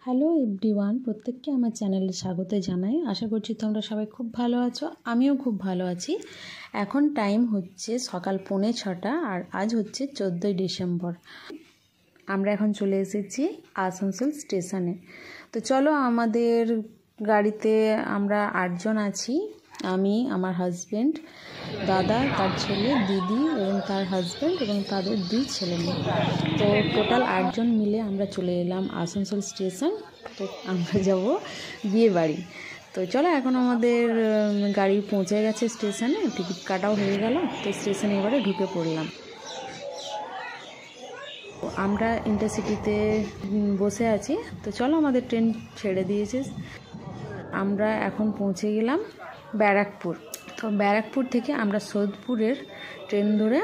Hello everyone, প্রত্যেককে আমার চ্যানেলে স্বাগত জানাই। আশা করছি তোমরা সবাই খুব ভালো আছো, আমিও খুব ভালো আছি। এখন টাইম হচ্ছে সকাল 5:45 আর আজ হচ্ছে 14ই ডিসেম্বর। আমরা এখন চলে এসেছি আসানসোল স্টেশনে। তো চলো, আমাদের গাড়িতে আমরা 8 জন আছি। আমি, আমার হাজব্যান্ড, দাদা, তার ছেলে, দিদি এবং তার হাজব্যান্ড এবং তাদের 2 ছেলে মেয়ে। তো টোটাল 8 জন মিলে আমরা চলে এলাম আসানসোল স্টেশন। তো আমরা যাব বিয়ে বাড়ি। তো চলো, এখন আমাদের গাড়ি পৌঁছে গেছে স্টেশনে, টিকিট কাটাও হয়ে গেল। তো স্টেশনে এবারে ঢুকে পড়লাম। আমরা ইন্টারসিটিতে বসে আছি। তো চলো, আমাদের ট্রেন ছেড়ে দিয়েছে। আমরা এখন পৌঁছে গেলাম ব্যারাকপুর। তো ব্যারাকপুর থেকে আমরা সোদপুরের ট্রেন ধরে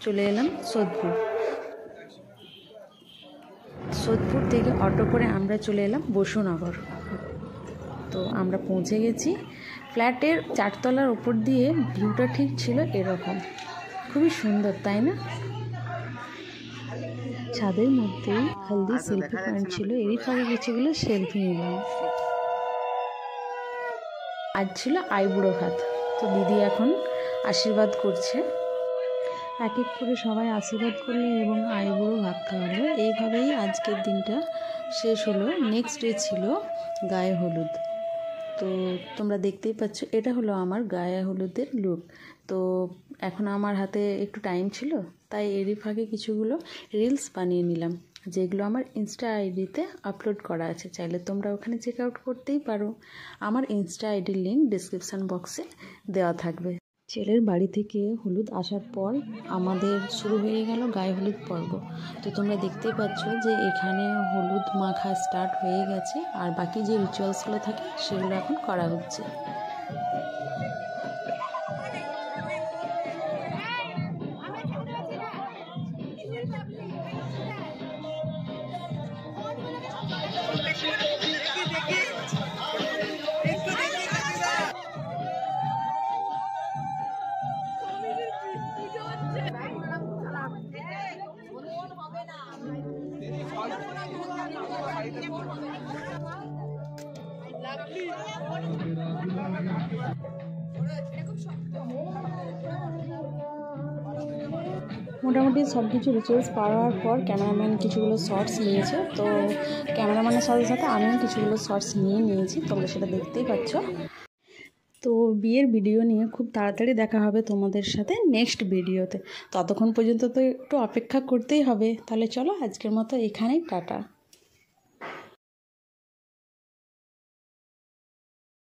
চলে এলাম সোদপুর। সোদপুর থেকে অটো করে আমরা চলে এলাম বসুনগর। তো আমরা পৌঁছে গেছি। ফ্ল্যাটের 4 তলার ওপর দিয়ে ভিউটা ঠিক ছিল এরকম, খুবই সুন্দর, তাই না? ছাদের মধ্যেই হেলদি সেলফি পয়েন্ট ছিল, এরই ফাঁকে কিছুগুলো সেলফি নিলাম। আজ ছিল আইবুড়ো ভাত। তো দিদি এখন আশীর্বাদ করছে। এক এক করে সবাই আশীর্বাদ করলো এবং আইবুড়ো ভাত খাওয়ালো। এইভাবেই আজকের দিনটা শেষ হলো। নেক্সট ডে ছিল গায়ে হলুদ। তো তোমরা দেখতেই পাচ্ছ, এটা হলো আমার গায়ে হলুদের লুক। তো এখন আমার হাতে একটু টাইম ছিল, তাই এরই ফাঁকে কিছুগুলো রিলস বানিয়ে নিলাম, যেগুলো আমার ইনস্টা আইডিতে আপলোড করা আছে। চাইলে তোমরা ওখানে চেক আউট করতেই পারো। আমার ইনস্টা আইডির লিঙ্ক ডিসক্রিপশান বক্সে দেওয়া থাকবে। ছেলের বাড়ি থেকে হলুদ আসার পর আমাদের শুরু হয়ে গেল গায়ে হলুদ পর্ব। তো তোমরা দেখতেই পাচ্ছ যে এখানে হলুদ মাখা স্টার্ট হয়ে গেছে, আর বাকি যে রিচুয়ালসগুলো থাকে সেগুলো এখন করা হচ্ছে। মোটামুটি সব কিছু রিচুয়ালস পাওয়ার পর ক্যামেরাম্যান কিছুগুলো শর্টস নিয়েছে। তো ক্যামেরাম্যানের সাথে সাথে আমিও কিছুগুলো শর্টস নিয়েছি, তোমরা সেটা দেখতেই পাচ্ছ। তো বিয়ের ভিডিও নিয়ে খুব তাড়াতাড়ি দেখা হবে তোমাদের সাথে নেক্সট ভিডিওতে। ততক্ষণ পর্যন্ত তো একটু অপেক্ষা করতেই হবে। তাহলে চলো, আজকের মতো এখানেই টাটা।